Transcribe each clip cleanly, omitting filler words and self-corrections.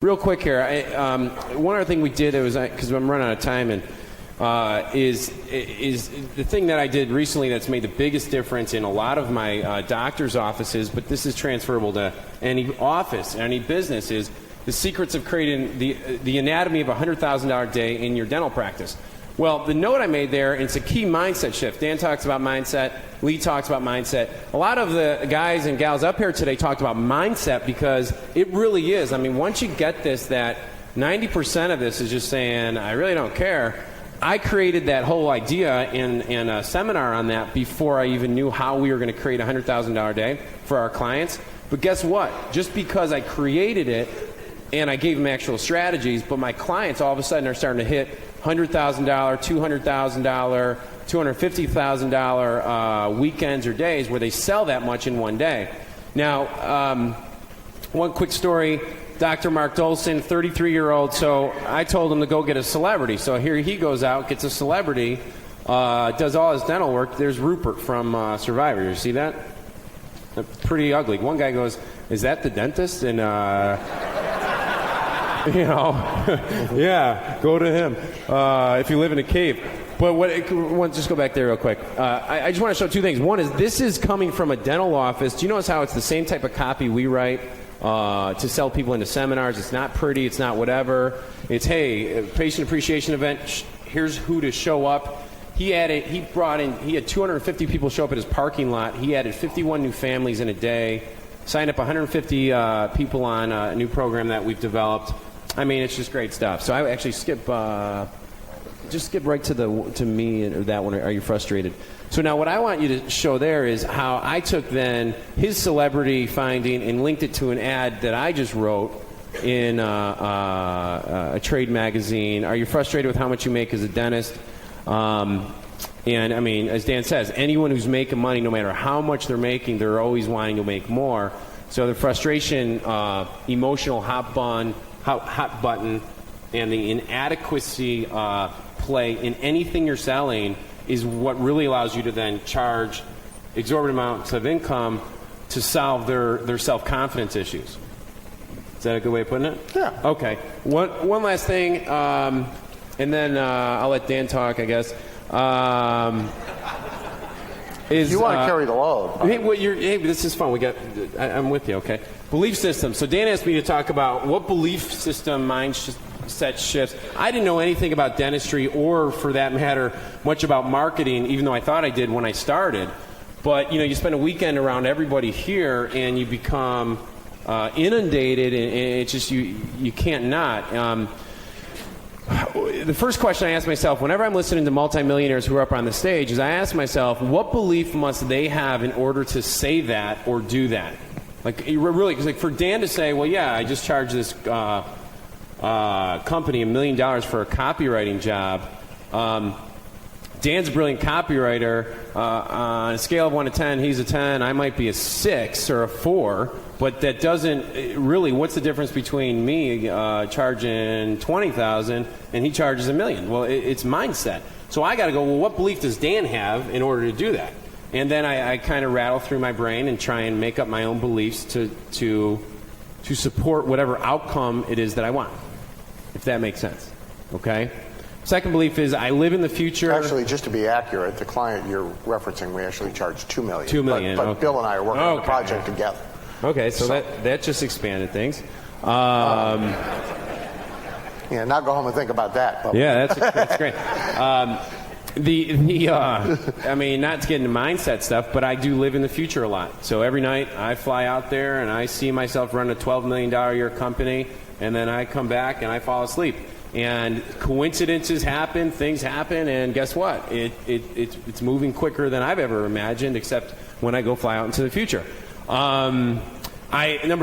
Real quick here, one other thing we did, because I'm running out of time, and is the thing that I did recently that's made the biggest difference in a lot of my doctor's offices, but this is transferable to any office, any business, is the secrets of creating the anatomy of a $100,000 day in your dental practice. Well, the note I made there, it's a key mindset shift. Dan talks about mindset. Lee talks about mindset. A lot of the guys and gals up here today talked about mindset because it really is. I mean, once you get this, that 90% of this is just saying, I really don't care. I created that whole idea in a seminar on that before I even knew how we were going to create a $100,000 day for our clients. But guess what? Just because I created it and I gave them actual strategies, but my clients all of a sudden are starting to hit $100,000, $200,000, $250,000 weekends or days where they sell that much in one day. Now, one quick story. Dr. Mark Dolson, 33-year-old, so I told him to go get a celebrity. So here he goes out, gets a celebrity, does all his dental work. There's Rupert from Survivor. You see that? Pretty ugly. One guy goes, is that the dentist? And, yeah, go to him if you live in a cave. But just go back there real quick. I just want to show two things. One is this is coming from a dental office. Do you notice how it's the same type of copy we write to sell people into seminars? It's not pretty. It's not whatever. It's, hey, patient appreciation event. Here's who to show up. He had 250 people show up at his parking lot. He added 51 new families in a day. Signed up 150 people on a new program that we've developed. I mean, it's just great stuff. So I actually skip right to me or that one. Are you frustrated? So now what I want you to show there is how I took then his celebrity finding and linked it to an ad that I just wrote in a trade magazine. Are you frustrated with how much you make as a dentist? And I mean, as Dan says, anyone who's making money, no matter how much they're making, they're always wanting to make more. So the frustration, emotional hot button, and the inadequacy play in anything you're selling is what really allows you to then charge exorbitant amounts of income to solve their self-confidence issues. Is that a good way of putting it? Yeah. Okay. One last thing, and then I'll let Dan talk, I guess. You want to carry the load. Hey, this is fun. I'm with you, okay? Belief system. So Dan asked me to talk about what belief system mindset shifts. I didn't know anything about dentistry or, for that matter, much about marketing, even though I thought I did when I started. But, you spend a weekend around everybody here and you become inundated, and it's just you can't not. The first question I ask myself whenever I'm listening to multimillionaires who are up on the stage is I ask myself, what belief must they have in order to say that or do that? Like, really, because for Dan to say, well, yeah, I just charged this company $1 million for a copywriting job. Dan's a brilliant copywriter. On a scale of 1 to 10, he's a 10. I might be a 6 or a 4. But that doesn't really. What's the difference between me charging $20,000 and he charges $1 million? Well, it's mindset. So I got to go. Well, what belief does Dan have in order to do that? And then I kind of rattle through my brain and try and make up my own beliefs to support whatever outcome it is that I want. If that makes sense. Okay. Second belief is I live in the future. Actually, just to be accurate, the client you're referencing, we actually charge $2 million. $2 million. But okay. Bill and I are working on the project together. Okay, so that just expanded things. Yeah, now go home and think about that. But. Yeah, that's great. I mean, not to get into mindset stuff, but I do live in the future a lot. So every night I fly out there and I see myself run a $12 million a year company, and then I come back and I fall asleep. And coincidences happen, things happen, and guess what? It's moving quicker than I've ever imagined, except when I go fly out into the future. Number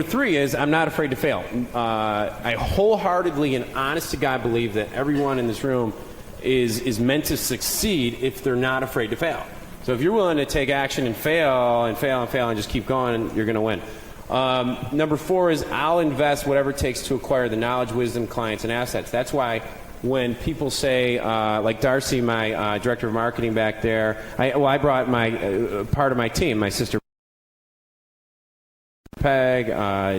3 is I'm not afraid to fail. I wholeheartedly and honest to God believe that everyone in this room is meant to succeed if they're not afraid to fail. So if you're willing to take action and fail and fail and fail and just keep going, you're going to win. Number 4 is I'll invest whatever it takes to acquire the knowledge, wisdom, clients, and assets. That's why when people say, like Darcy, my director of marketing back there, I brought my part of my team, my sister Peg,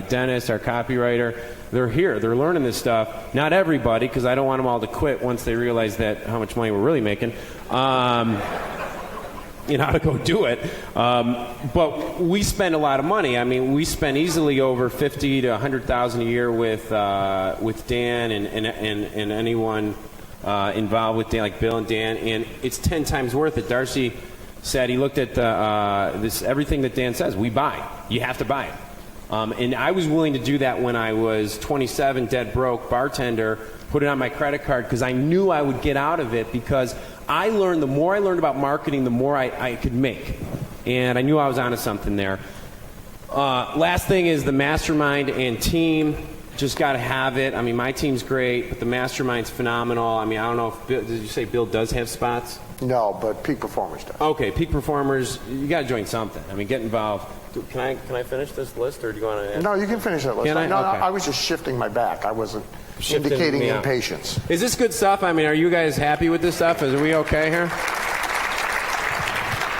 Dennis, our copywriter. They're here. They're learning this stuff. Not everybody, because I don't want them all to quit once they realize that how much money we're really making. How to go do it. But we spend a lot of money. I mean, we spend easily over $50,000 to $100,000 a year with Dan and anyone involved with Dan, like Bill and Dan, and it's 10 times worth it. Darcy said he looked at everything that Dan says. We buy. You have to buy it. And I was willing to do that when I was 27, dead broke, bartender, put it on my credit card because I knew I would get out of it because I learned, the more I learned about marketing, the more I could make. And I knew I was onto something there. Last thing is the mastermind and team. Just got to have it. I mean, my team's great, but the mastermind's phenomenal. I mean, I don't know if Bill, did you say Bill does have spots? No, but Peak Performers does. Okay, Peak Performers, you got to join something. I mean, get involved. Can I finish this list, or do you want to? No, you can finish that list. Can I? No, Okay. I was just shifting my back. I wasn't Shifting indicating me out. impatience. Is this good stuff? I mean, are you guys happy with this stuff? Are we okay here?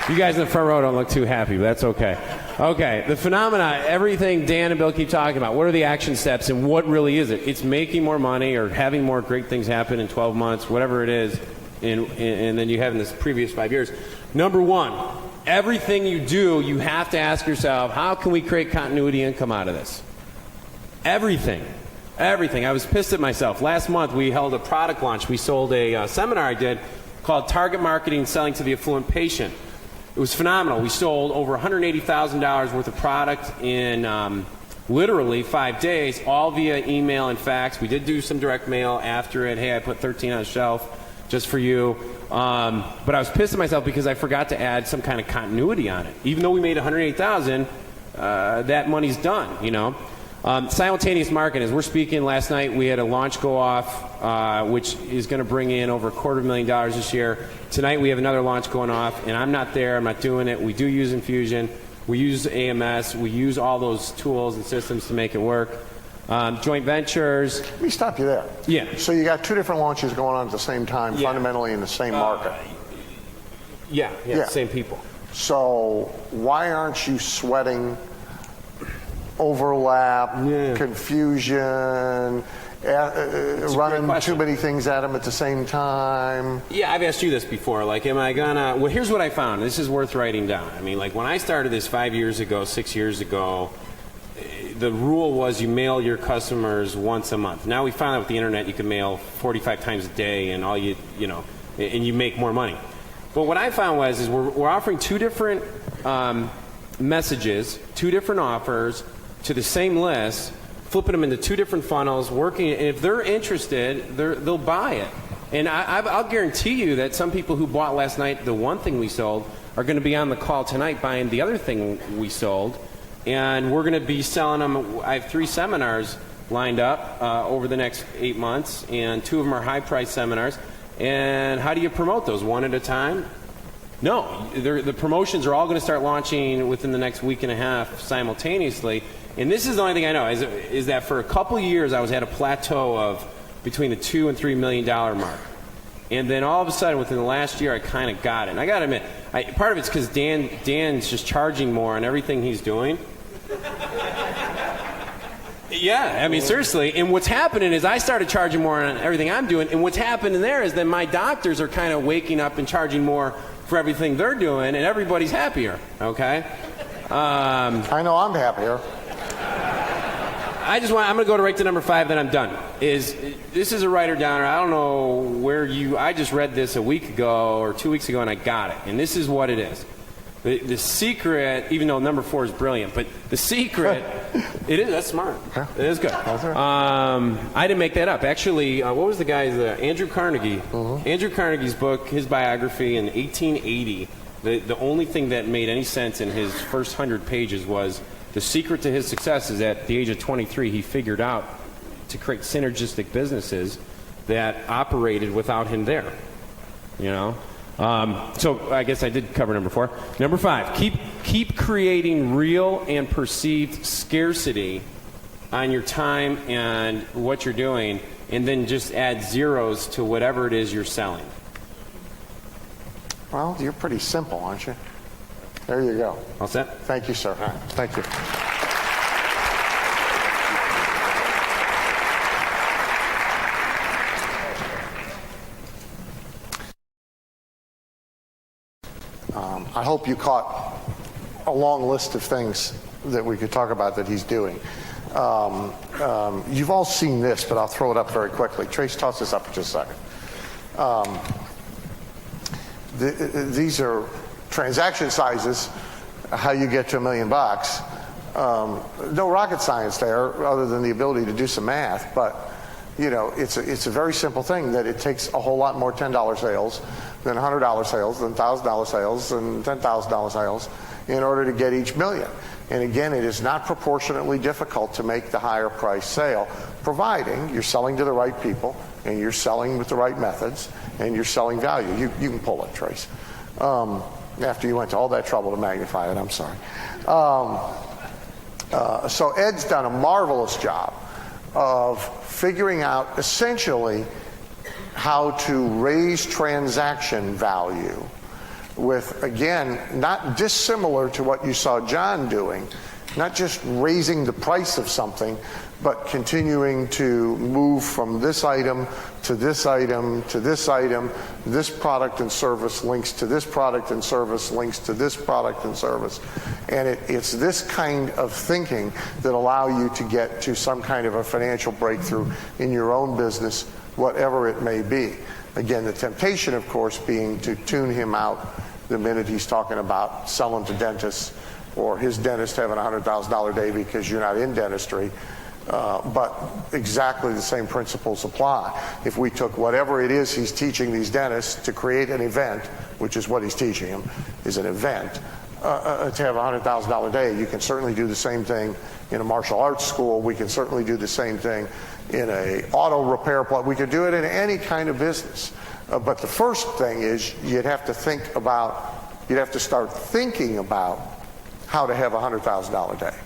You guys in the front row don't look too happy, but that's okay. Okay, the phenomena, everything Dan and Bill keep talking about, what are the action steps and what really is it? It's making more money or having more great things happen in 12 months, whatever it is, and then you have in this previous 5 years. Number one, everything you do, you have to ask yourself, how can we create continuity income out of this? Everything. Everything. I was pissed at myself. Last month we held a product launch. We sold a seminar I did called Target Marketing and Selling to the Affluent Patient. It was phenomenal. We sold over $180,000 worth of product in literally 5 days, all via email and fax. We did do some direct mail after it. Hey, I put 13 on the shelf just for you. But I was pissed at myself because I forgot to add some kind of continuity on it. Even though we made $108,000, that money's done, you know. Simultaneous marketing. As we're speaking last night, we had a launch go off, which is going to bring in over $250,000 this year. Tonight we have another launch going off, and I'm not there. I'm not doing it. We do use Infusion. We use AMS. We use all those tools and systems to make it work. Joint ventures. Let me stop you there. Yeah. So you got two different launches going on at the same time, Yeah. fundamentally in the same market. Yeah, Yeah. same people. So why aren't you sweating overlap, confusion, running too many things at them at the same time? Yeah, I've asked you this before. Like, am I gonna? Well, here's what I found. This is worth writing down. I mean, like when I started this 5 years ago, 6 years ago, the rule was you mail your customers once a month. Now we found out with the internet you can mail 45 times a day, and all you know, and you make more money. But what I found is we're offering two different messages, two different offers to the same list, flipping them into two different funnels, working, and if they're interested, they'll buy it. And I'll guarantee you that some people who bought last night the one thing we sold are going to be on the call tonight buying the other thing we sold, and we're going to be selling them. I have 3 seminars lined up over the next 8 months, and 2 of them are high-priced seminars. And how do you promote those? One at a time? No, the promotions are all going to start launching within the next week and a half simultaneously. And this is the only thing I know is that for a couple years I was at a plateau of between the $2 and $3 million mark. And then all of a sudden within the last year I kind of got it. And I got to admit, part of it's because Dan's just charging more on everything he's doing. Yeah, I mean, seriously. And what's happening is I started charging more on everything I'm doing. And what's happening there is that my doctors are kind of waking up and charging more for everything they're doing, and everybody's happier, okay? I know I'm happier. I'm going to go right to number 5, then I'm done. This is a writer downer. I don't know where I just read this a week ago or 2 weeks ago, and I got it. And this is what it is. The secret, even though number 4 is brilliant, but the secret, that's smart. Yeah. It is good. I didn't make that up. Actually, what was the guy's, Andrew Carnegie. Andrew Carnegie's book, his biography in 1880, the only thing that made any sense in his first 100 pages was the secret to his success is at the age of 23, he figured out to create synergistic businesses that operated without him there. You know? So I guess I did cover number 4. Number 5, keep creating real and perceived scarcity on your time and what you're doing, and then just add zeros to whatever it is you're selling. Well, you're pretty simple, aren't you? There you go. All set? Thank you, sir. Thank you. I hope you caught a long list of things that we could talk about that he's doing. You've all seen this, but I'll throw it up very quickly. Trace, toss this up for just a second. These are transaction sizes, how you get to $1 million. No rocket science there, other than the ability to do some math, but it's a very simple thing that it takes a whole lot more $10 sales than $100 sales, than $1,000 sales, than $10,000 sales in order to get each million. And again, it is not proportionately difficult to make the higher price sale, providing you're selling to the right people and you're selling with the right methods and you're selling value. You can pull it, Trace. After you went to all that trouble to magnify it, I'm sorry. So Ed's done a marvelous job of figuring out essentially how to raise transaction value with, again, not dissimilar to what you saw John doing, not just raising the price of something, but continuing to move from this item to this item to this item. This product and service links to this product and service links to this product and service. And it's this kind of thinking that allow you to get to some kind of a financial breakthrough in your own business, whatever it may be. Again, the temptation, of course, being to tune him out the minute he's talking about selling to dentists or his dentist having a $100,000 day because you're not in dentistry. But exactly the same principles apply. If we took whatever it is he's teaching these dentists to create an event, which is what he's teaching them, is an event, to have a $100,000 day, you can certainly do the same thing in a martial arts school. We can certainly do the same thing in a auto repair plant. We could do it in any kind of business. But the first thing is you'd have to start thinking about how to have a $100,000 day.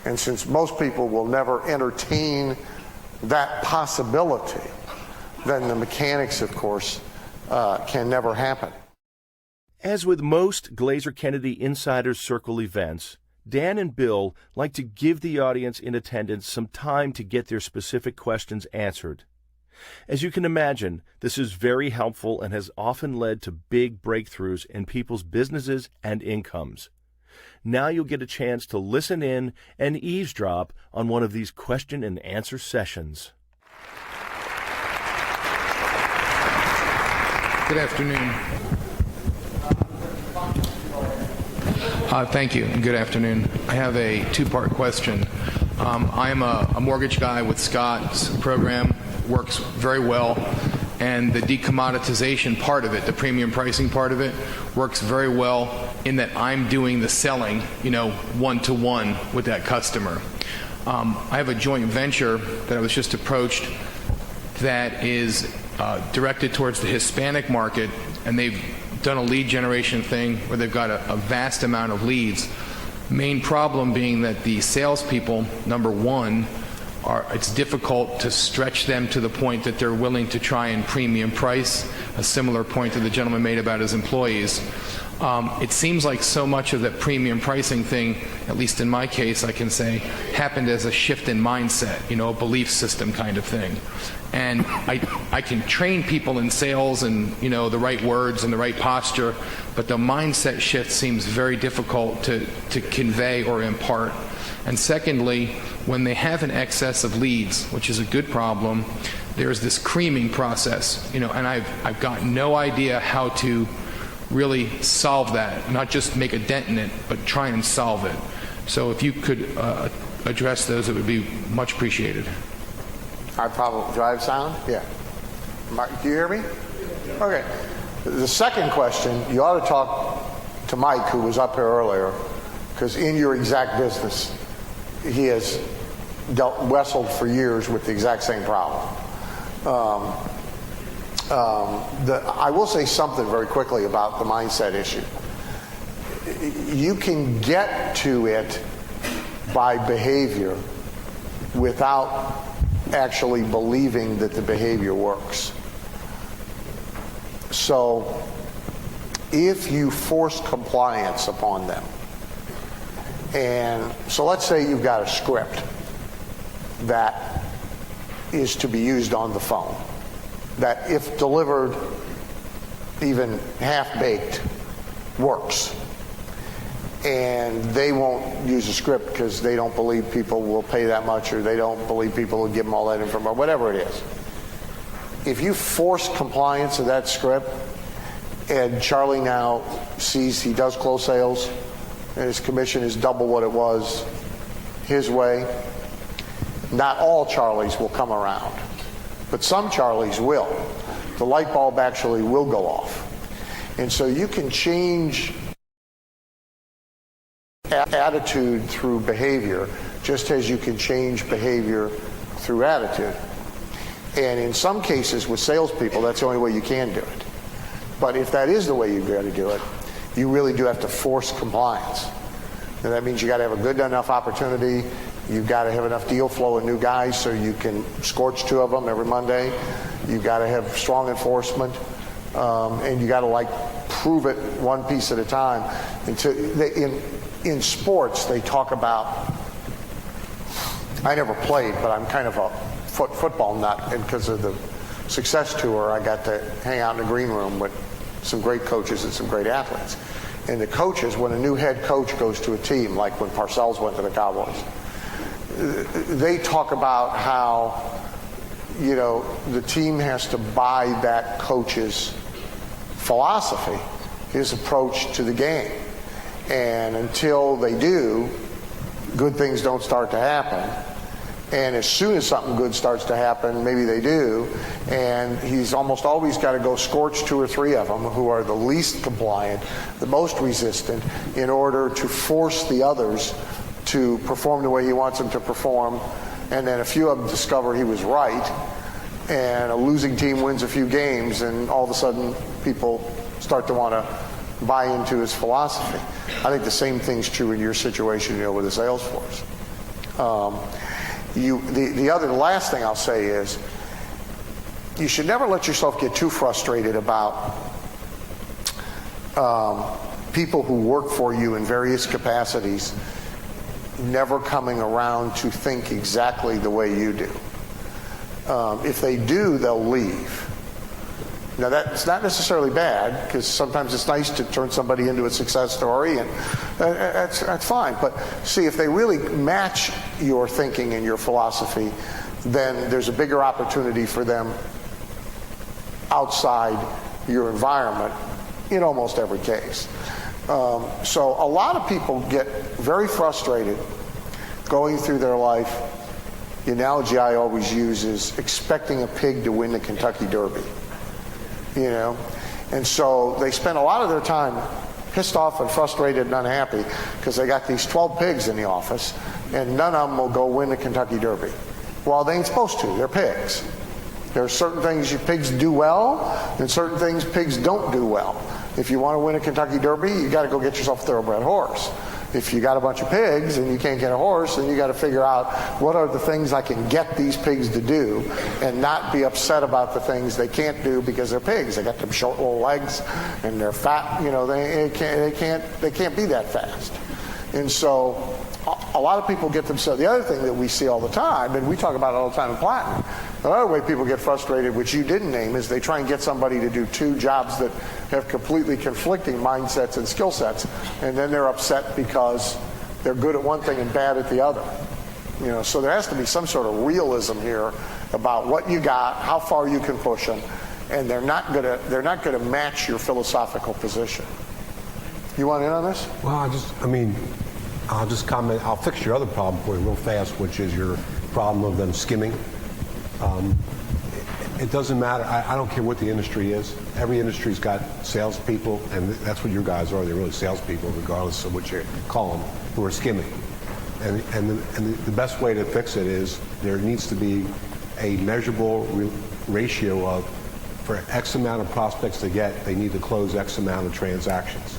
And since most people will never entertain that possibility, then the mechanics, of course, can never happen. As with most Glazer Kennedy Insider Circle events, Dan and Bill like to give the audience in attendance some time to get their specific questions answered. As you can imagine, this is very helpful and has often led to big breakthroughs in people's businesses and incomes. Now you'll get a chance to listen in and eavesdrop on one of these question and answer sessions. Good afternoon. Thank you, and good afternoon. I have a two-part question. I'm a mortgage guy with Scott's program, works very well, and the decommoditization part of it, the premium pricing part of it, works very well in that I'm doing the selling, one-to-one with that customer. I have a joint venture that I was just approached that is directed towards the Hispanic market, and they've done a lead generation thing where they've got a vast amount of leads. Main problem being that the salespeople, number one, it's difficult to stretch them to the point that they're willing to try and premium price, a similar point that the gentleman made about his employees. It seems like so much of that premium pricing thing, at least in my case, I can say, happened as a shift in mindset, a belief system kind of thing. And I can train people in sales and, the right words and the right posture, but the mindset shift seems very difficult to convey or impart. And secondly, when they have an excess of leads, which is a good problem, there's this creaming process, and I've got no idea how to really solve that, not just make a dent in it, but try and solve it. So if you could address those, it would be much appreciated. I probably drive sound? Yeah. Mark, do you hear me? Okay. The second question, you ought to talk to Mike, who was up here earlier, because in your exact business, he has wrestled for years with the exact same problem. I will say something very quickly about the mindset issue. You can get to it by behavior without actually believing that the behavior works. So if you force compliance upon them, and so let's say you've got a script that is to be used on the phone, that if delivered even half-baked works. And they won't use a script because they don't believe people will pay that much, or they don't believe people will give them all that information, or whatever it is. If you force compliance of that script, and Charlie now sees he does close sales, and his commission is double what it was his way, not all Charlies will come around, but some Charlies will. The light bulb actually will go off. And so you can change attitude through behavior, just as you can change behavior through attitude. And in some cases with salespeople, that's the only way you can do it. But if that is the way you've got to do it, you really do have to force compliance. And that means you got to have a good enough opportunity. You've got to have enough deal flow and new guys so you can scorch 2 of them every Monday. You've got to have strong enforcement, and you got to prove it one piece at a time. In sports, they talk about, I never played, but I'm kind of a football nut, and because of the Success Tour, I got to hang out in the green room with some great coaches and some great athletes. And the coaches, when a new head coach goes to a team, like when Parcells went to the Cowboys, they talk about how, the team has to buy that coach's philosophy, his approach to the game. And until they do, good things don't start to happen. And as soon as something good starts to happen, maybe they do, and he's almost always got to go scorch 2 or 3 of them who are the least compliant, the most resistant, in order to force the others to perform the way he wants them to perform. And then a few of them discover he was right, and a losing team wins a few games, and all of a sudden people start to want to buy into his philosophy. I think the same thing's true in your situation, with the sales force. The last thing I'll say is, you should never let yourself get too frustrated about people who work for you in various capacities never coming around to think exactly the way you do. If they do, they'll leave. Now, that's not necessarily bad, because sometimes it's nice to turn somebody into a success story, and that's fine. But see, if they really match your thinking and your philosophy, then there's a bigger opportunity for them outside your environment in almost every case. So a lot of people get very frustrated going through their life. The analogy I always use is expecting a pig to win the Kentucky Derby. And so they spend a lot of their time pissed off and frustrated and unhappy because they got these 12 pigs in the office, and none of them will go win the Kentucky Derby. Well, they ain't supposed to. They're pigs. There are certain things pigs do well, and certain things pigs don't do well. If you want to win a Kentucky Derby, you got to go get yourself a thoroughbred horse. If you got a bunch of pigs and you can't get a horse, then you got to figure out what are the things I can get these pigs to do, and not be upset about the things they can't do because they're pigs. They got them short little legs and they're fat. They can't be that fast. And so a lot of people get themselves. The other thing that we see all the time, and we talk about it all the time in Platinum, another way people get frustrated, which you didn't name, is they try and get somebody to do 2 jobs that have completely conflicting mindsets and skill sets, and then they're upset because they're good at one thing and bad at the other. So there has to be some sort of realism here about what you got, how far you can push them, and they're not gonna match your philosophical position. You want in on this? Well, I'll just comment. I'll fix your other problem for you real fast, which is your problem of them skimming. It doesn't matter. I don't care what the industry is. Every industry's got salespeople, and that's what your guys are. They're really salespeople, regardless of what you call them, who are skimming. And the best way to fix it is there needs to be a measurable ratio of, for X amount of prospects to get, they need to close X amount of transactions.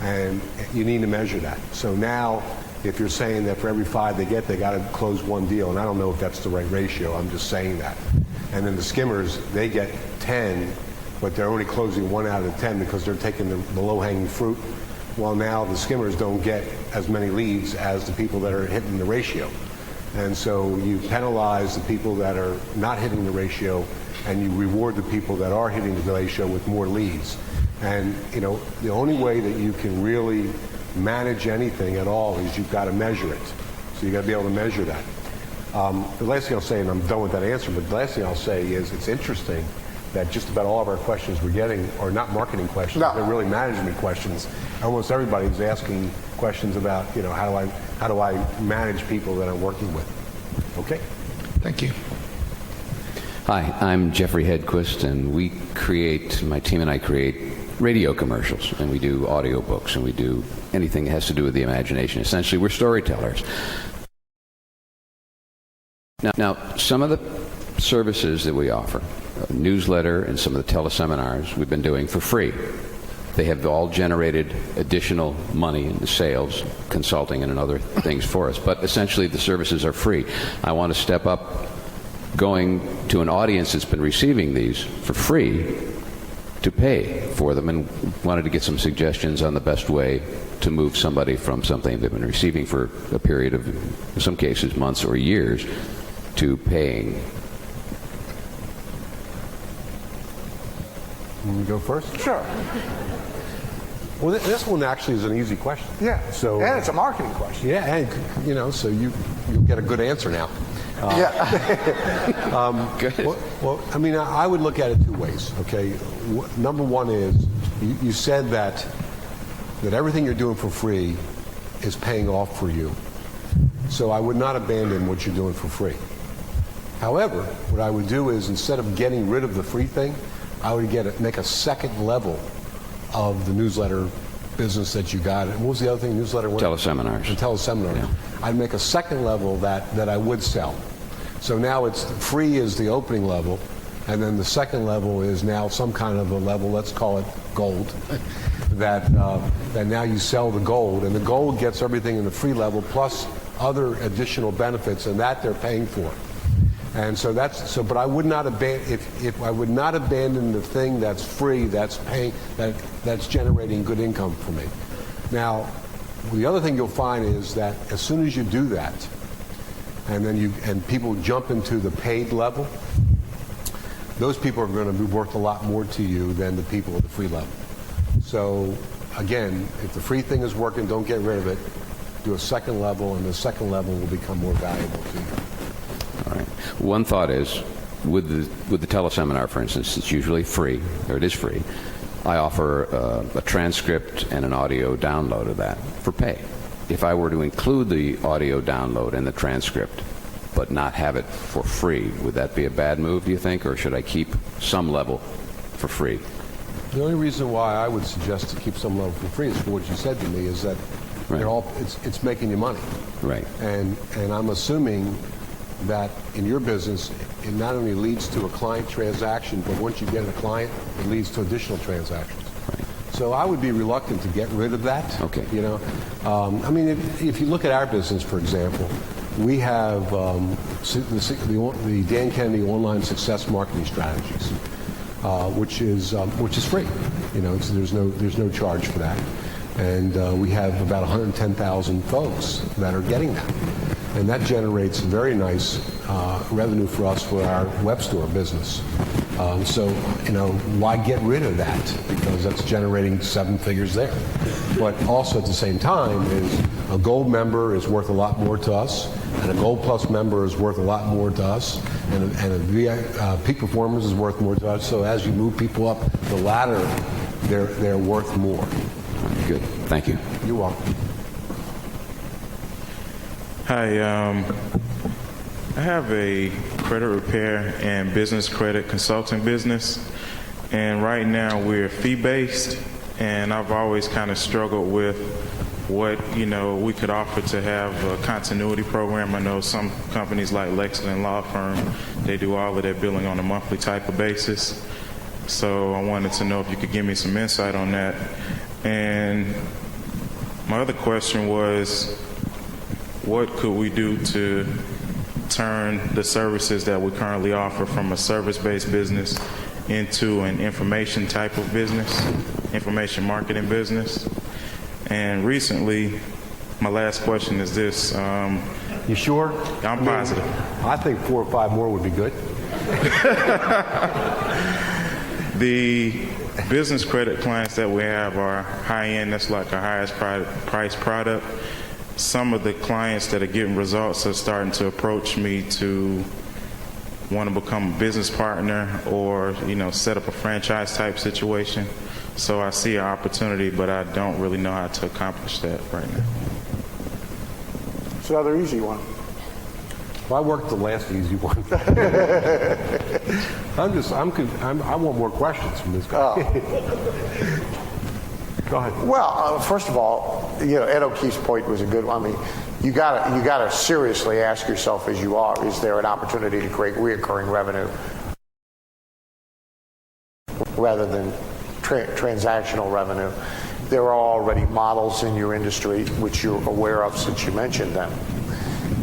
And you need to measure that. So now, if you're saying that for every 5 they get, they got to close 1 deal, and I don't know if that's the right ratio, I'm just saying that. And then the skimmers, they get 10, but they're only closing 1 out of 10 because they're taking the low-hanging fruit. Well, now the skimmers don't get as many leads as the people that are hitting the ratio. And so you penalize the people that are not hitting the ratio, and you reward the people that are hitting the ratio with more leads. And, you know, the only way that you can really manage anything at all is you've got to measure it. So you've got to be able to measure that. The last thing I'll say, and I'm done with that answer, but the last thing I'll say is it's interesting that just about all of our questions we're getting are not marketing questions. No. They're really management questions. Almost everybody's asking questions about, you know, how do I manage people that I'm working with? Okay. Thank you. Hi, I'm Jeffrey Hedquist, and my team and I create radio commercials, and we do audio books, and we do anything that has to do with the imagination. Essentially, we're storytellers. Now, some of the services that we offer, a newsletter and some of the teleseminars we've been doing for free. They have all generated additional money in the sales, consulting, and other things for us. But essentially, the services are free. I want to step up going to an audience that's been receiving these for free to pay for them, and wanted to get some suggestions on the best way to move somebody from something they've been receiving for a period of, in some cases, months or years, to paying. Can we go first? Sure. Well, this one actually is an easy question. Yeah. So, and it's a marketing question. yeah, and, you know, so you'll get a good answer now. Yeah. Good. Well, I mean, I would look at it two ways, okay? Number one is, you said that everything you're doing for free is paying off for you. So I would not abandon what you're doing for free. However, what I would do is, instead of getting rid of the free thing, I would make a second level of the newsletter business that you got. And what was the other thing? Newsletter? Teleseminars. And teleseminars. Yeah. I'd make a second level that I would sell. So now it's free is the opening level, and then the second level is now some kind of a level, let's call it gold, that now you sell the gold, and the gold gets everything in the free level plus other additional benefits, and that they're paying for. And so but I would not abandon, if I would not abandon the thing that's free, that's paying, that's generating good income for me. Now, the other thing you'll find is that as soon as you do that, and people jump into the paid level, those people are going to be worth a lot more to you than the people at the free level. So again, if the free thing is working, don't get rid of it. Do a second level, and the second level will become more valuable to you. All right. One thought is, with the teleseminar, for instance, it's usually free, or it is free. I offer a transcript and an audio download of that for pay. If I were to include the audio download and the transcript, but not have it for free, would that be a bad move, do you think, or should I keep some level for free? The only reason why I would suggest to keep some level for free is for what you said to me, is that Right. it's making you money. Right. And I'm assuming that in your business, it not only leads to a client transaction, but once you get a client, it leads to additional transactions. Right. So I would be reluctant to get rid of that. Okay. You know, I mean, if you look at our business, for example, we have the Dan Kennedy Online Success Marketing Strategies, which is free. You know, there's no charge for that, and we have about 110,000 folks that are getting that. And that generates very nice revenue for us for our web store business. So, you know, why get rid of that? Because that's generating 7 figures there. But also at the same time, is a gold member is worth a lot more to us, and a gold plus member is worth a lot more to us, and a peak performance is worth more to us. So as you move people up the ladder, they're worth more. Good. Thank you. You're welcome. Hi, I have a credit repair and business credit consulting business, and right now we're fee-based, and I've always kind of struggled with what, you know, we could offer to have a continuity program. I know some companies like Lexington Law Firm, they do all of their billing on a monthly type of basis. So I wanted to know if you could give me some insight on that. And my other question was, what could we do to turn the services that we currently offer from a service-based business into an information type of business, information marketing business? And recently, my last question is this. You sure? I'm positive. I think 4 or 5 more would be good. business credit clients that we have are high-end. That's like a highest price product. Some of the clients that are getting results are starting to approach me to want to become a business partner or, set up a franchise type situation. So I see an opportunity, but I don't really know how to accomplish that right now. It's another easy one. Well, I worked the last easy one. I want more questions from this guy. Go ahead. Well, first of all, Ed O'Keefe's point was a good one. I mean, you gotta seriously ask yourself as you are, is there an opportunity to create reoccurring revenue rather than transactional revenue? There are already models in your industry, which you're aware of since you mentioned them,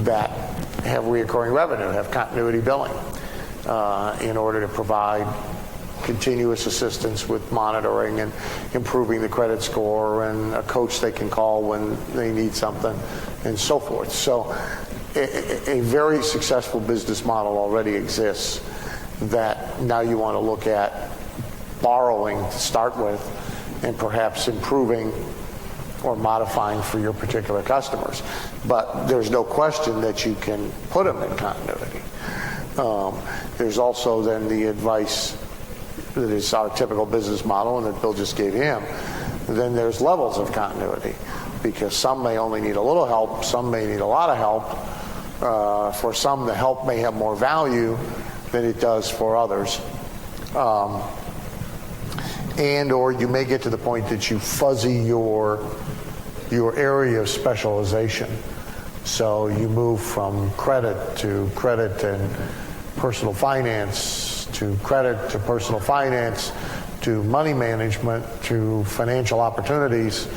that have reoccurring revenue, have continuity billing in order to provide continuous assistance with monitoring and improving the credit score and a coach they can call when they need something and so forth. So a very successful business model already exists that now you want to look at borrowing to start with and perhaps improving or modifying for your particular customers. But there's no question that you can put them in continuity. There's also then the advice that is our typical business model and that Bill just gave him. Then there's levels of continuity because some may only need a little help, some may need a lot of help. For some, the help may have more value than it does for others. And or you may get to the point that you fuzzy your area of specialization. So you move from credit and personal finance to credit to personal finance to money management to financial opportunities,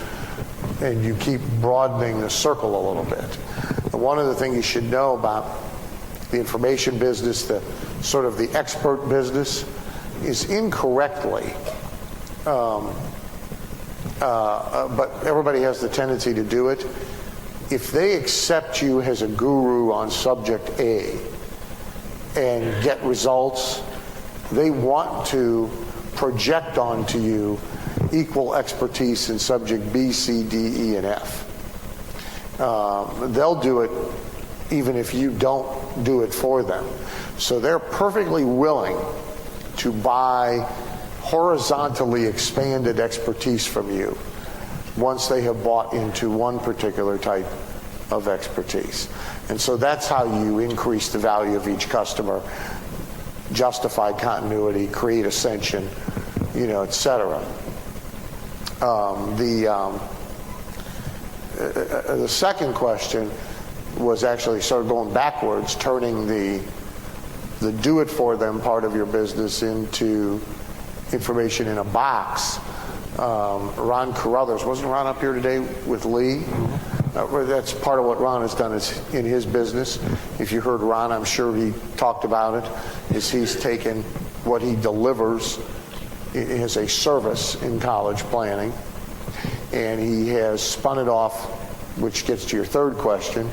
and you keep broadening the circle a little bit. And one of the things you should know about the information business, the sort of the expert business, is incorrectly but everybody has the tendency to do it. If they accept you as a guru on subject A and get results, they want to project onto you equal expertise in subject B, C, D, E, and F. They'll do it even if you don't do it for them. So they're perfectly willing to buy horizontally expanded expertise from you once they have bought into one particular type of expertise. And so that's how you increase the value of each customer, justify continuity, create ascension, et cetera. The second question was actually sort of going backwards, turning the do-it-for-them part of your business into information in a box. Ron Carruthers, wasn't Ron up here today with Lee? That's part of what Ron has done is in his business. If you heard Ron, I'm sure he talked about it, is he's taken what he delivers as a service in college planning, and he has spun it off, which gets to your third question,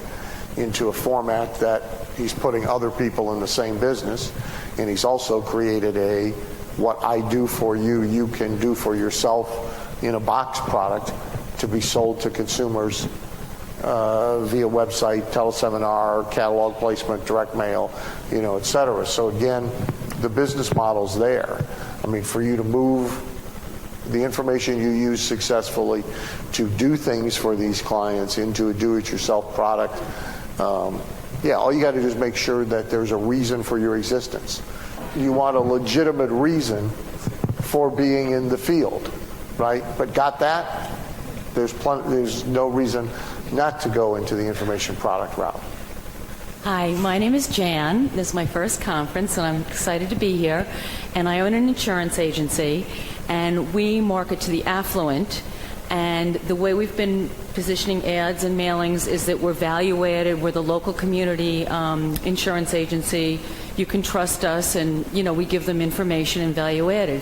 into a format that he's putting other people in the same business, and he's also created a what I do for you, you can do for yourself in a box product to be sold to consumers via website, teleseminar, catalog placement, direct mail, et cetera. So again, the business model's there. I mean, for you to move the information you use successfully to do things for these clients into a do-it-yourself product, all you got to do is make sure that there's a reason for your existence. You want a legitimate reason for being in the field, right? But got that? There's no reason not to go into the information product route. Hi, my name is Jan. This is my first conference, and I'm excited to be here. And I own an insurance agency, and we market to the affluent. And the way we've been positioning ads and mailings is that we're value-added. We're the local community insurance agency. You can trust us, and we give them information and value-added.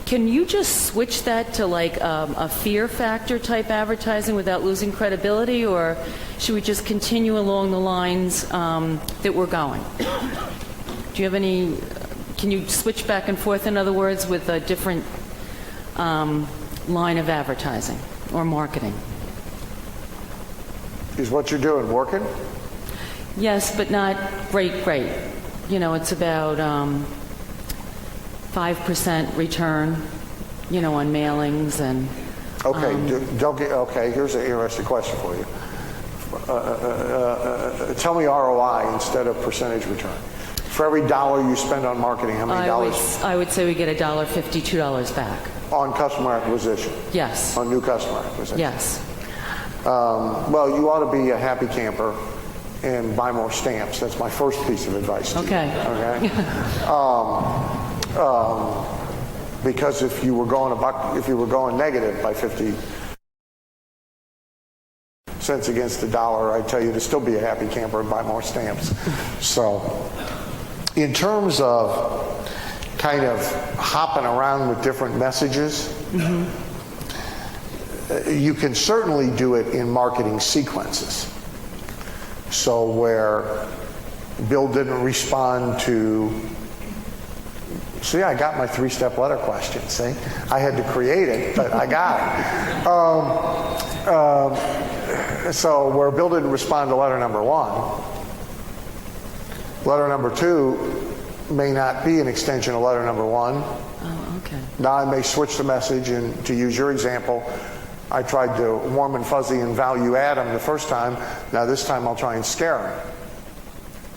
Can you just switch that to like a fear factor type advertising without losing credibility, or should we just continue along the lines that we're going? Do you have any? Can you switch back and forth, in other words, with different line of advertising or marketing. Is what you're doing working? Yes, but not great. You know, it's about 5% return, you know, on mailings and... Okay, okay, here's an interesting question for you. Tell me ROI instead of percentage return. For every dollar you spend on marketing, how many dollars? I would say we get $1.50, $2 back. On customer acquisition? Yes. On new customer acquisition? Yes. Well, you ought to be a happy camper and buy more stamps. That's my first piece of advice to Okay. you. Okay. Because if you were going negative by 50 cents against the dollar, I tell you to still be a happy camper and buy more stamps. So, in terms of kind of hopping around with different messages, you can certainly do it in marketing sequences. So where Bill didn't respond to, see, I got my 3-step letter question, see? I had to create it, but I got it. So where Bill didn't respond to letter number 1, letter number 2 may not be an extension of letter number 1. Oh, okay. Now I may switch the message, and to use your example, I tried to warm and fuzzy and value add him the first time. Now this time I'll try and scare him.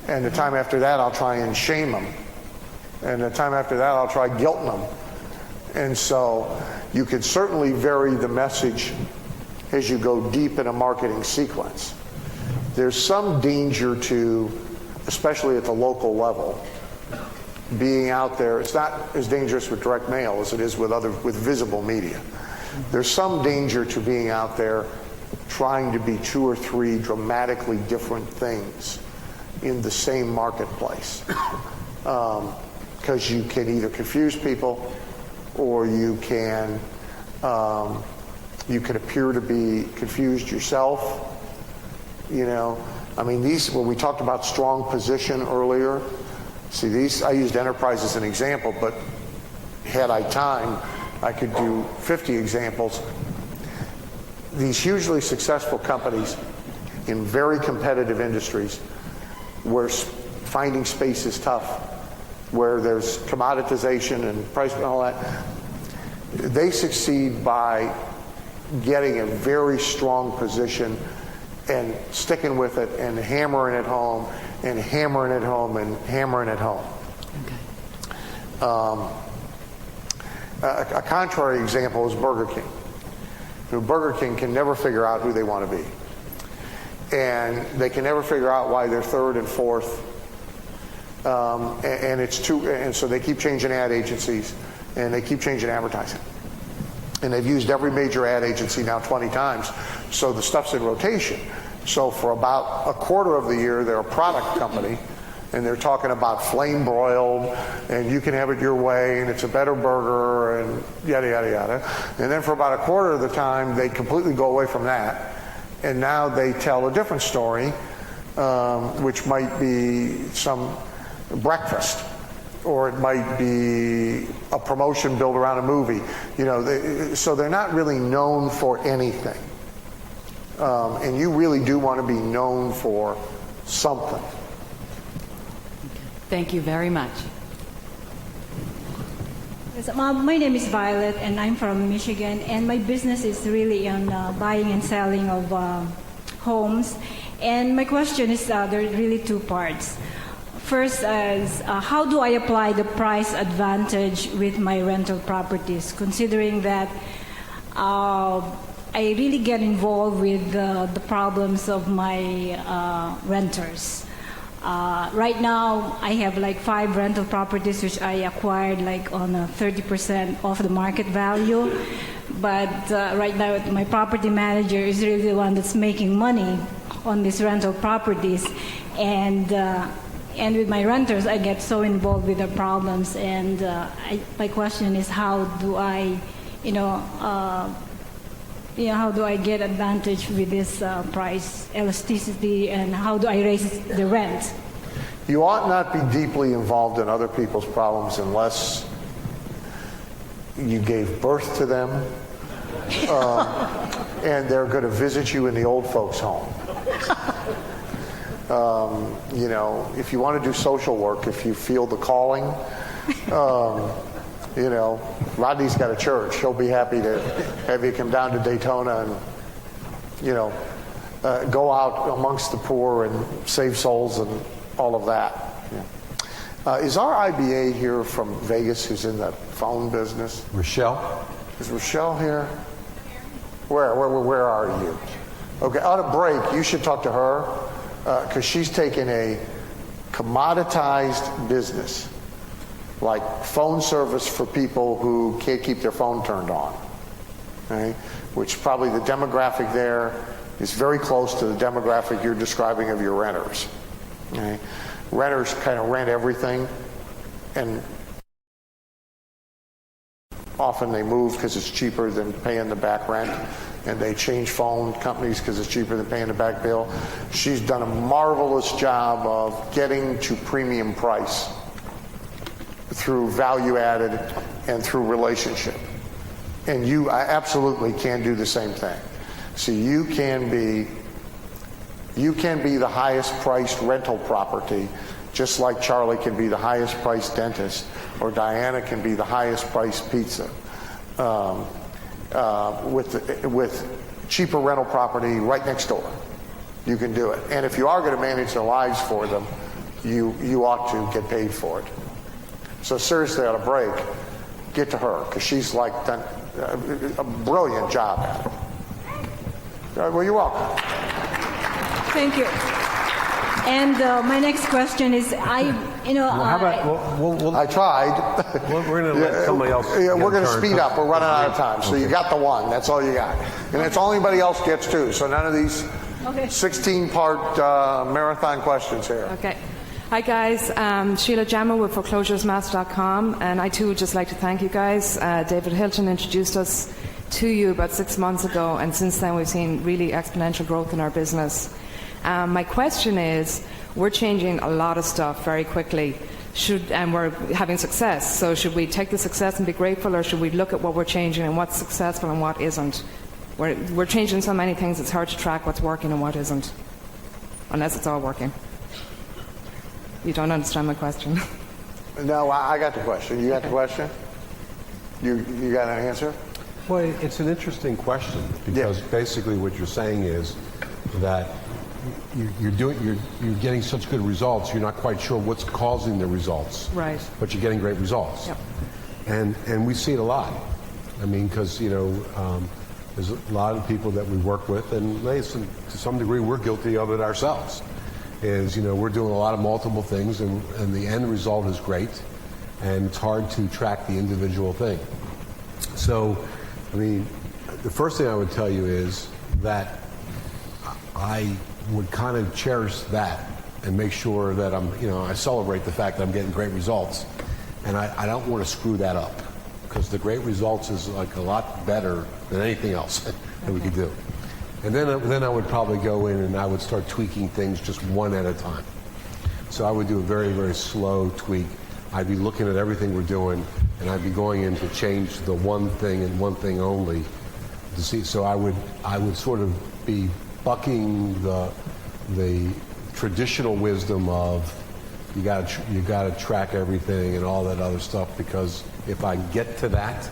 And the time after that I'll try and shame him. And the time after that I'll try guilting him. And so you can certainly vary the message as you go deep in a marketing sequence. There's some danger to, especially at the local level, being out there. It's not as dangerous with direct mail as it is with visible media. There's some danger to being out there trying to be 2 or 3 dramatically different things in the same marketplace, because you can either confuse people, or you can appear to be confused yourself. You know, I mean, when we talked about strong position earlier, see, I used enterprise as an example, but had I time, I could do 50 examples. These hugely successful companies in very competitive industries where finding space is tough, where there's commoditization and price and all that, they succeed by getting a very strong position and sticking with it and hammering it home and hammering it home and hammering it home. Okay. A contrary example is Burger King. Burger King can never figure out who they want to be. And they can never figure out why they're 3rd and 4th. And so they keep changing ad agencies, and they keep changing advertising. And they've used every major ad agency now 20 times, so the stuff's in rotation. So for about a quarter of the year, they're a product company, and they're talking about flame broiled, and you can have it your way, and it's a better burger, and yada, yada, yada. And then for about a quarter of the time, they completely go away from that, and now they tell a different story, which might be some breakfast, or it might be a promotion built around a movie. You know, so they're not really known for anything. And you really do want to be known for something. Thank you very much. Yes, my name is Violet, and I'm from Michigan, and my business is really on buying and selling of homes. And my question is, there are really 2 parts. First is, how do I apply the price advantage with my rental properties, considering that I really get involved with the problems of my renters. Right now, I have like 5 rental properties which I acquired like on a 30% off the market value. But right now, my property manager is really the one that's making money on these rental properties. And with my renters, I get so involved with their problems. And my question is, how do I, how do I get advantage with this price elasticity, and how do I raise the rent? You ought not be deeply involved in other people's problems unless you gave birth to them, and they're going to visit you in the old folks' home. You know, if you want to do social work, if you feel the calling, you know, Rodney's got a church. He'll be happy to have you come down to Daytona and, you know, go out amongst the poor and save souls and all of that. Yeah. Is our IBA here from Vegas who's in the phone business? Rochelle? Is Rochelle here? Where are you? Okay, on a break, you should talk to her because she's taken a commoditized business, like phone service for people who can't keep their phone turned on, right? Which probably the demographic there is very close to the demographic you're describing of your renters. Okay? Renters kind of rent everything, and often they move because it's cheaper than paying the back rent, and they change phone companies because it's cheaper than paying the back bill. She's done a marvelous job of getting to premium price through value added and through relationship. And you absolutely can do the same thing. So you can be the highest priced rental property, just like Charlie can be the highest priced dentist, or Diana can be the highest priced pizza. With cheaper rental property right next door. You can do it. And if you are going to manage their lives for them, you ought to get paid for it. So seriously, on a break, get to her, because she's like done a brilliant job at it. Well, you're welcome. Thank you. And my next question is, Well, how about, I tried. we're going to let somebody else. Yeah, we're going to turn. speed up. We're running out of time. So Okay. you got the one. That's all you got. And that's all anybody else gets too. So none of these 16-part marathon questions here. Okay. Hi guys, Sheila Jammer with foreclosuresmaster.com, and I too would just like to thank you guys. David Hilton introduced us to you about 6 months ago, and since then we've seen really exponential growth in our business. My question is, we're changing a lot of stuff very quickly, and we're having success. So should we take the success and be grateful, or should we look at what we're changing and what's successful and what isn't? We're changing so many things, it's hard to track what's working and what isn't, unless it's all working. You don't understand my question. No, I got the question. You got the question? You got an answer? Well, it's an interesting question because basically what you're saying is that you're getting such good results, you're not quite sure what's causing the results. Right. But you're getting great results. Yep. And we see it a lot. I mean, because there's a lot of people that we work with, and to some degree we're guilty of it ourselves. Is we're doing a lot of multiple things, and the end result is great, and it's hard to track the individual thing. So, I mean, the first thing I would tell you is that I would kind of cherish that and make sure that I celebrate the fact that I'm getting great results, and I don't want to screw that up, because the great results is like a lot better than anything else that we could do. And then I would probably go in and I would start tweaking things just one at a time. So I would do a very, very slow tweak. I'd be looking at everything we're doing, and I'd be going in to change the one thing and one thing only to see. So I would sort of be bucking the traditional wisdom of you got to track everything and all that other stuff, because if I get to that,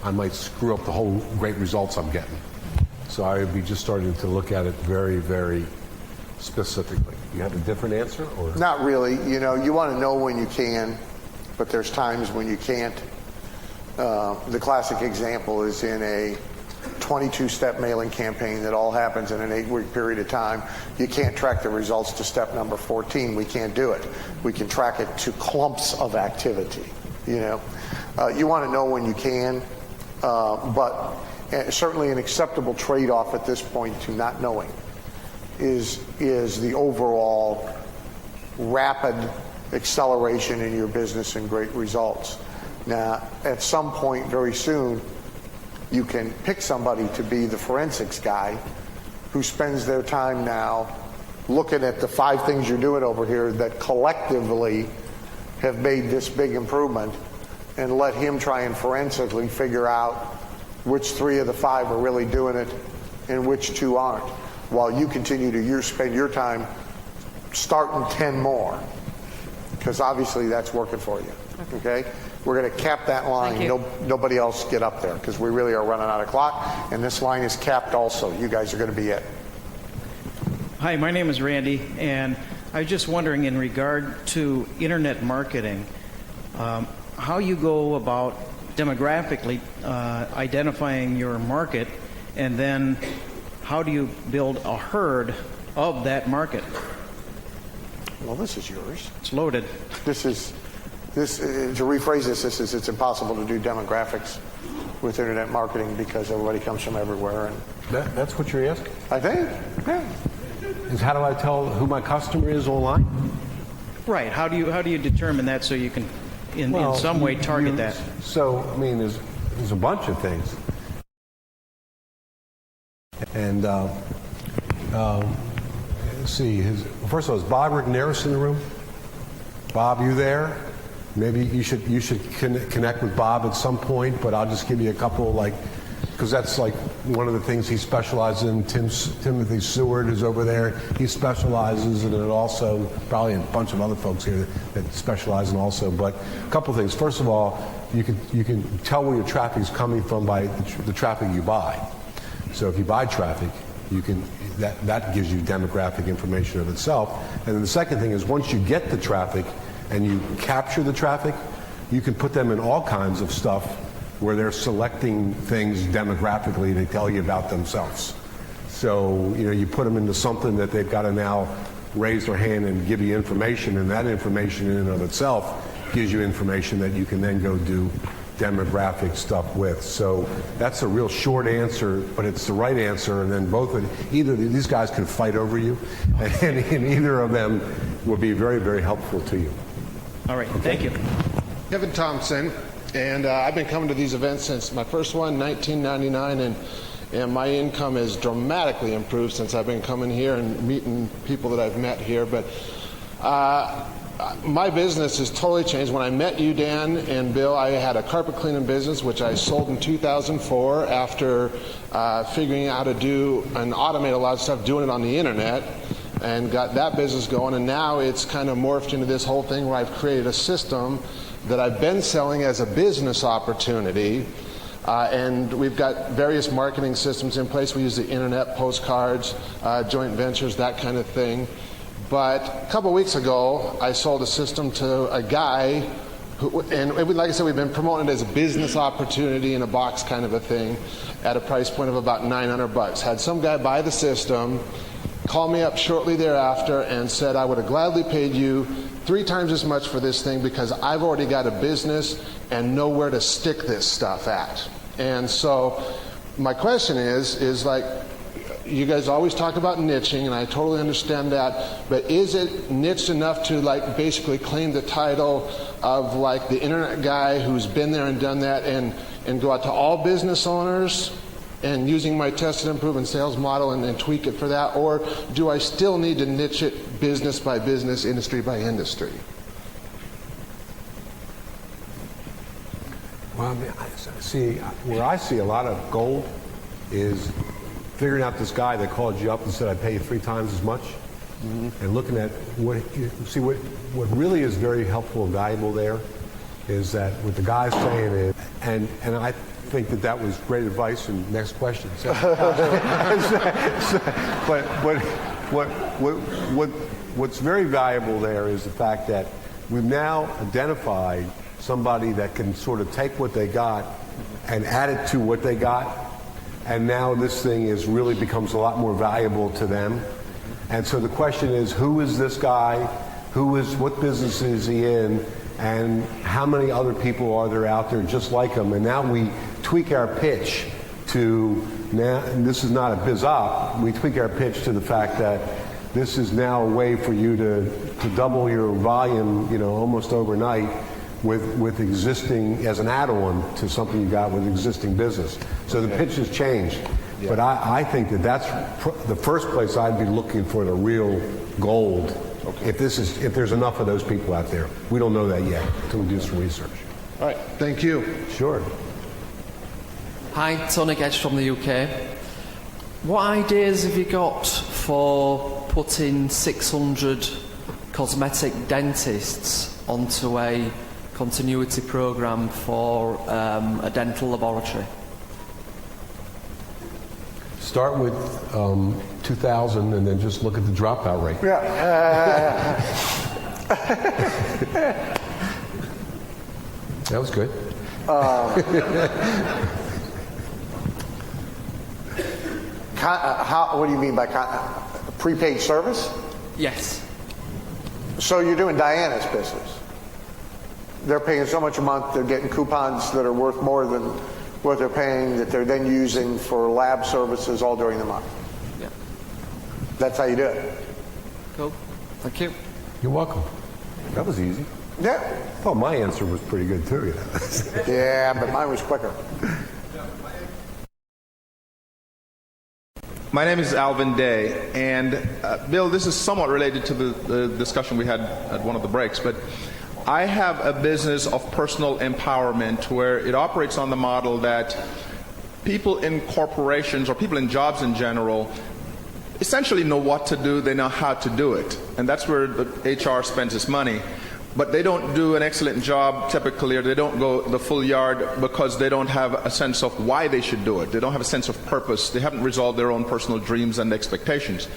I might screw up the whole great results I'm getting. So I would be just starting to look at it very, very specifically. You have a different answer, or Not really. You want to know when you can, but there's times when you can't. The classic example is in a 22-step mailing campaign that all happens in an 8-week period of time. You can't track the results to step number 14. We can't do it. We can track it to clumps of activity. You want to know when you can, but certainly an acceptable trade-off at this point to not knowing is the overall rapid acceleration in your business and great results. Now, at some point very soon, you can pick somebody to be the forensics guy who spends their time now looking at the 5 things you're doing over here that collectively have made this big improvement, and let him try and forensically figure out which 3 of the 5 are really doing it and which 2 aren't, while you continue to spend your time starting 10 more, because obviously that's working for you. Okay? We're going to cap that line. Nobody else get up there, because we really are running out of clock, and this line is capped also. You guys are going to be it. Hi, my name is Randy, and I was just wondering, in regard to internet marketing, how you go about demographically identifying your market, and then how do you build a herd of that market? Well, this is yours. It's loaded. To rephrase this, it's impossible to do demographics with internet marketing because everybody comes from everywhere. And That's what you're asking? I think, yeah. Is how do I tell who my customer is online? Right. How do you determine that so you can, in some way, target that? So, I mean, there's a bunch of things. And let's see. First of all, is Bob Rigneris in the room? Bob, you there? Maybe you should connect with Bob at some point. But I'll just give you a couple, because that's like one of the things he specializes in. Timothy Seward is over there. He specializes in it also. Probably a bunch of other folks here that specialize in also. But a couple things. First of all, you can tell where your traffic is coming from by the traffic you buy. So if you buy traffic, that gives you demographic information of itself. And then the second thing is, once you get the traffic and you capture the traffic, you can put them in all kinds of stuff where they're selecting things demographically to tell you about themselves. So, you put them into something that they've got to now raise their hand and give you information, and that information in and of itself gives you information that you can then go do demographic stuff with. So that's a real short answer, but it's the right answer, and then either of these guys can fight over you, and either of them will be very, very helpful to you. All right, thank you. Kevin Thompson, and I've been coming to these events since my first one, 1999, and my income has dramatically improved since I've been coming here and meeting people that I've met here. But my business has totally changed. When I met you, Dan and Bill, I had a carpet cleaning business, which I sold in 2004 after figuring out how to do and automate a lot of stuff, doing it on the internet, and got that business going. And now it's kind of morphed into this whole thing where I've created a system that I've been selling as a business opportunity. And we've got various marketing systems in place. We use the internet, postcards, joint ventures, that kind of thing. But a couple of weeks ago, I sold a system to a guy who, and like I said, we've been promoting it as a business opportunity in a box kind of a thing at a price point of about $900. Had some guy buy the system, call me up shortly thereafter and said, I would have gladly paid you 3 times as much for this thing because I've already got a business and know where to stick this stuff at. And so my question is like, you guys always talk about niching, and I totally understand that, but is it niched enough to like basically claim the title of like the internet guy who's been there and done that, and go out to all business owners and using my tested and proven sales model and tweak it for that, or do I still need to niche it business by business, industry by industry? Well, I mean, where I see a lot of gold is figuring out this guy that called you up and said, I'd pay you 3 times as much, and looking at what really is very helpful and valuable there is that what the guy's saying is, and I think that was great advice. And next question. So, but what's very valuable there is the fact that we've now identified somebody that can sort of take what they got and add it to what they got. And now this thing really becomes a lot more valuable to them. And so the question is, who is this guy? What business is he in? And how many other people are there out there just like him? And now we tweak our pitch to, now, and this is not a biz op, we tweak our pitch to the fact that this is now a way for you to double your volume, almost overnight, with existing, as an add-on to something you got with existing business. So the pitch has changed. Yeah. But I think that's the first place I'd be looking for the real gold. Okay. If there's enough of those people out there. We don't know that yet until we do some research. All right, thank you. Sure. Hi, Tony Gedge from the UK. What ideas have you got for putting 600 cosmetic dentists onto a continuity program for a dental laboratory? Start with 2,000 and then just look at the dropout rate. Yeah. That was good. What do you mean by prepaid service? Yes. So you're doing Diana's business. They're paying so much a month, they're getting coupons that are worth more than what they're paying that they're then using for lab services all during the month. Yeah. That's how you do it. Cool. Thank you. You're welcome. That was easy. Yeah. Oh, my answer was pretty good too, you know. Yeah, but mine was quicker. My name is Alvin Day, and Bill, this is somewhat related to the discussion we had at one of the breaks, but I have a business of personal empowerment where it operates on the model that people in corporations or people in jobs in general essentially know what to do, they know how to do it, and that's where the HR spends its money. But they don't do an excellent job typically, or they don't go the full yard because they don't have a sense of why they should do it. They don't have a sense of purpose. They haven't resolved their own personal dreams and expectations.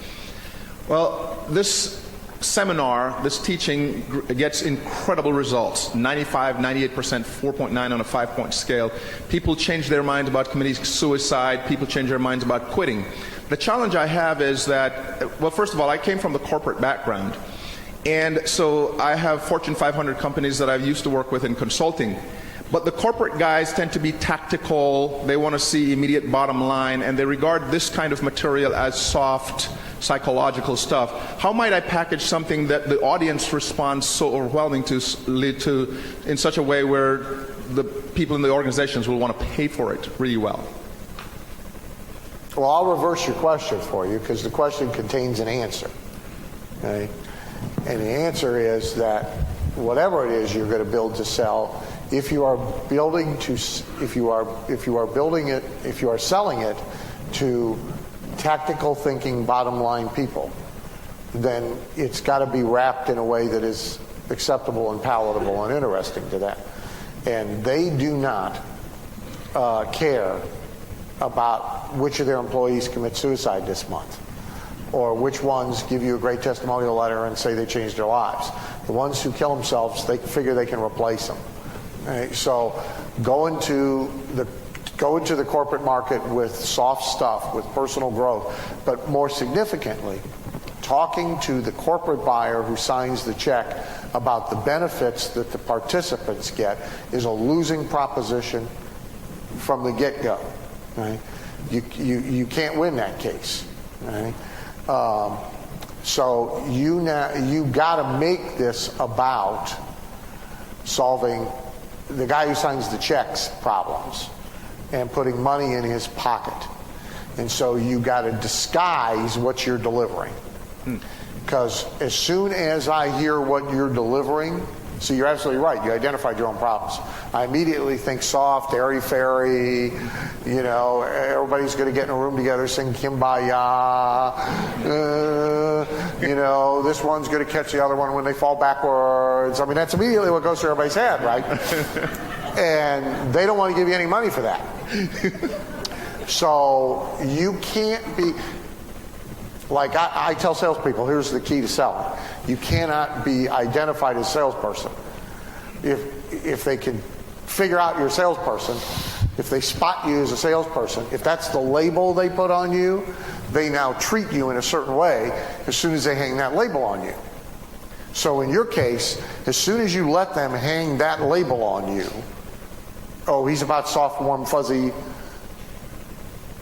Well, this seminar, this teaching gets incredible results. 95, 98%, 4.9 on a 5-point scale. People change their minds about committing suicide. People change their minds about quitting. The challenge I have is that, well, first of all, I came from the corporate background. And so I have Fortune 500 companies that I've used to work with in consulting. But the corporate guys tend to be tactical, they want to see immediate bottom line, and they regard this kind of material as soft, psychological stuff. How might I package something that the audience responds so overwhelming to lead to in such a way where the people in the organizations will want to pay for it really well? Well, I'll reverse your question for you because the question contains an answer. Okay? And the answer is that whatever it is you're going to build to sell, if you are selling it to tactical thinking bottom line people, then it's got to be wrapped in a way that is acceptable and palatable and interesting to them. And they do not care about which of their employees commit suicide this month, or which ones give you a great testimonial letter and say they changed their lives. The ones who kill themselves, they figure they can replace them. Right? So go into the corporate market with soft stuff, with personal growth, but more significantly, talking to the corporate buyer who signs the check about the benefits that the participants get is a losing proposition from the get-go. Right? You can't win that case. Right? So you got to make this about solving the guy who signs the checks problems and putting money in his pocket. And so you got to disguise what you're delivering. Because as soon as I hear what you're delivering, see, you're absolutely right. You identified your own problems. I immediately think soft, airy-fairy, everybody's going to get in a room together, sing Kumbaya, this one's going to catch the other one when they fall backwards. I mean, that's immediately what goes through everybody's head, right? And they don't want to give you any money for that. So you can't be... Like I tell salespeople, here's the key to selling. You cannot be identified as a salesperson. If they can figure out you're a salesperson, if they spot you as a salesperson, if that's the label they put on you, they now treat you in a certain way as soon as they hang that label on you. So in your case, as soon as you let them hang that label on you, oh, he's about soft, warm, fuzzy,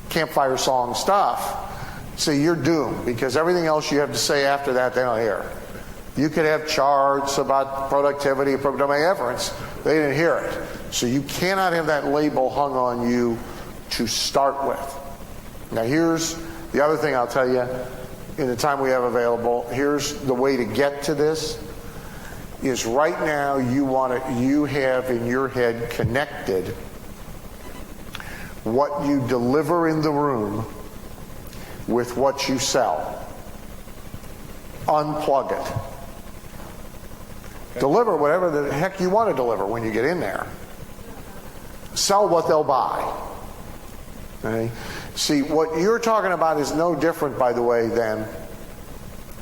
campfire song stuff, see, you're doomed, because everything else you have to say after that, they don't hear. You could have charts about productivity, domain efforts. They didn't hear it. So you cannot have that label hung on you to start with. Now here's the other thing I'll tell you in the time we have available. Here's the way to get to this. is right now you have in your head connected what you deliver in the room with what you sell. Unplug it. Okay. Deliver whatever the heck you want to deliver when you get in there. Sell what they'll buy. Okay? See, what you're talking about is no different, by the way, than...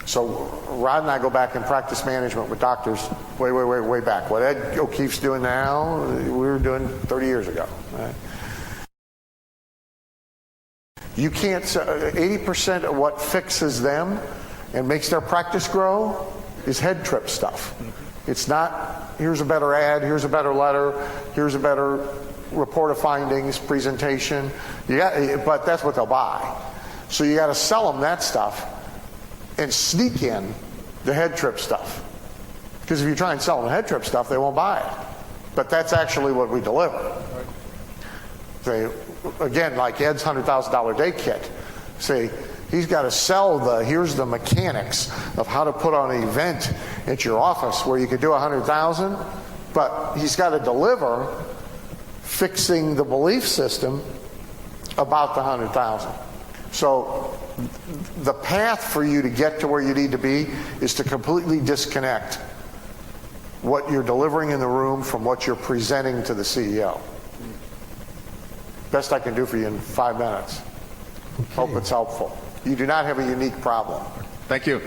So Rod and I go back and practice management with doctors way back. What Ed O'Keefe's doing now, we were doing 30 years ago. Right? You can't... 80% of what fixes them and makes their practice grow is head trip stuff. It's not, here's a better ad, here's a better letter, here's a better report of findings, presentation. But that's what they'll buy. So you got to sell them that stuff and sneak in the head trip stuff. Because if you try and sell them the head trip stuff, they won't buy it. But that's actually what we deliver. Again, like Ed's $100,000 day kit. See, he's got to sell here's the mechanics of how to put on an event at your office where you could do 100,000, but he's got to deliver fixing the belief system about the 100,000. So the path for you to get to where you need to be is to completely disconnect what you're delivering in the room from what you're presenting to the CEO. Best I can do for you in 5 minutes. Okay. Hope it's helpful. You do not have a unique problem. Thank you.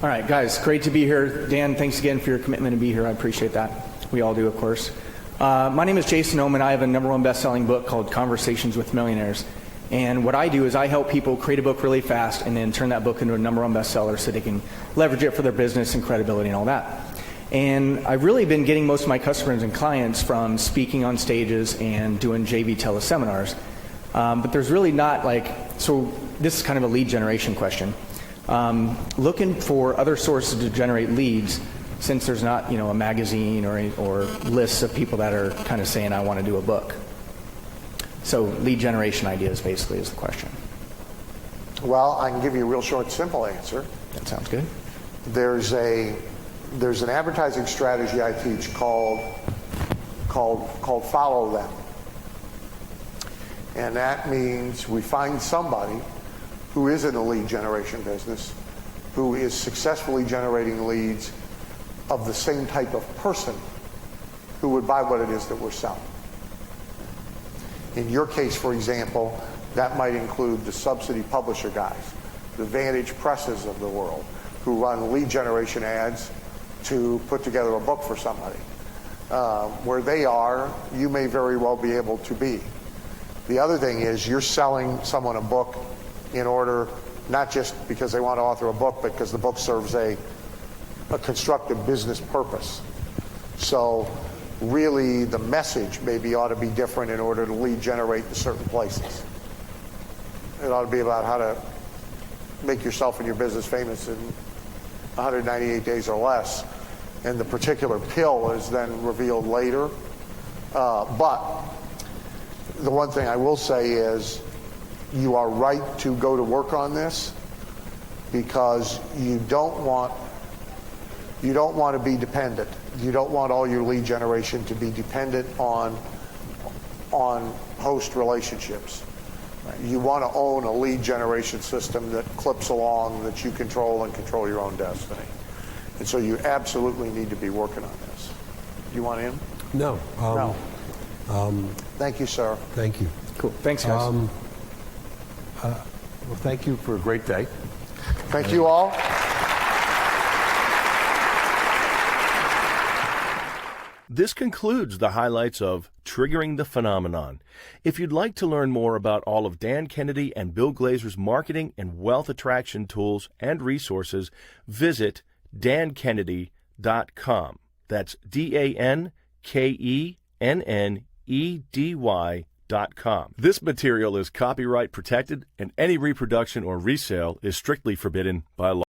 All right, guys, great to be here. Dan, thanks again for your commitment to be here. I appreciate that. We all do, of course. My name is Jason Oman. I have a #1 best-selling book called Conversations with Millionaires. And what I do is I help people create a book really fast and then turn that book into a #1 bestseller so they can leverage it for their business and credibility and all that. And I've really been getting most of my customers and clients from speaking on stages and doing JV teleseminars. But there's really not so this is kind of a lead generation question. Looking for other sources to generate leads, since there's not, a magazine or lists of people that are kind of saying, I want to do a book. So lead generation ideas basically is the question. Well, I can give you a real short, simple answer. That sounds good. There's an advertising strategy I teach called Follow Them. And that means we find somebody who is in the lead generation business, who is successfully generating leads of the same type of person who would buy what it is that we're selling. In your case, for example, that might include the subsidy publisher guys, the Vantage Presses of the world, who run lead generation ads to put together a book for somebody. Where they are, you may very well be able to be. The other thing is you're selling someone a book in order, not just because they want to author a book, but because the book serves a constructive business purpose. So really the message maybe ought to be different in order to lead generate in certain places. It ought to be about how to make yourself and your business famous in 198 days or less. And the particular pill is then revealed later. But the one thing I will say is you are right to go to work on this because you don't want to be dependent. You don't want all your lead generation to be dependent on host relationships. You want to own a lead generation system that clips along, that you control and control your own destiny. And so you absolutely need to be working on this. Do you want in? No. No. Thank you, sir. Thank you. Cool. Thanks, guys. Well, thank you for a great day. Thank you all. This concludes the highlights of Triggering the Phenomenon. If you'd like to learn more about all of Dan Kennedy and Bill Glazer's marketing and wealth attraction tools and resources, visit dankennedy.com. That's DANKENNEDY.com. This material is copyright protected, and any reproduction or resale is strictly forbidden by law.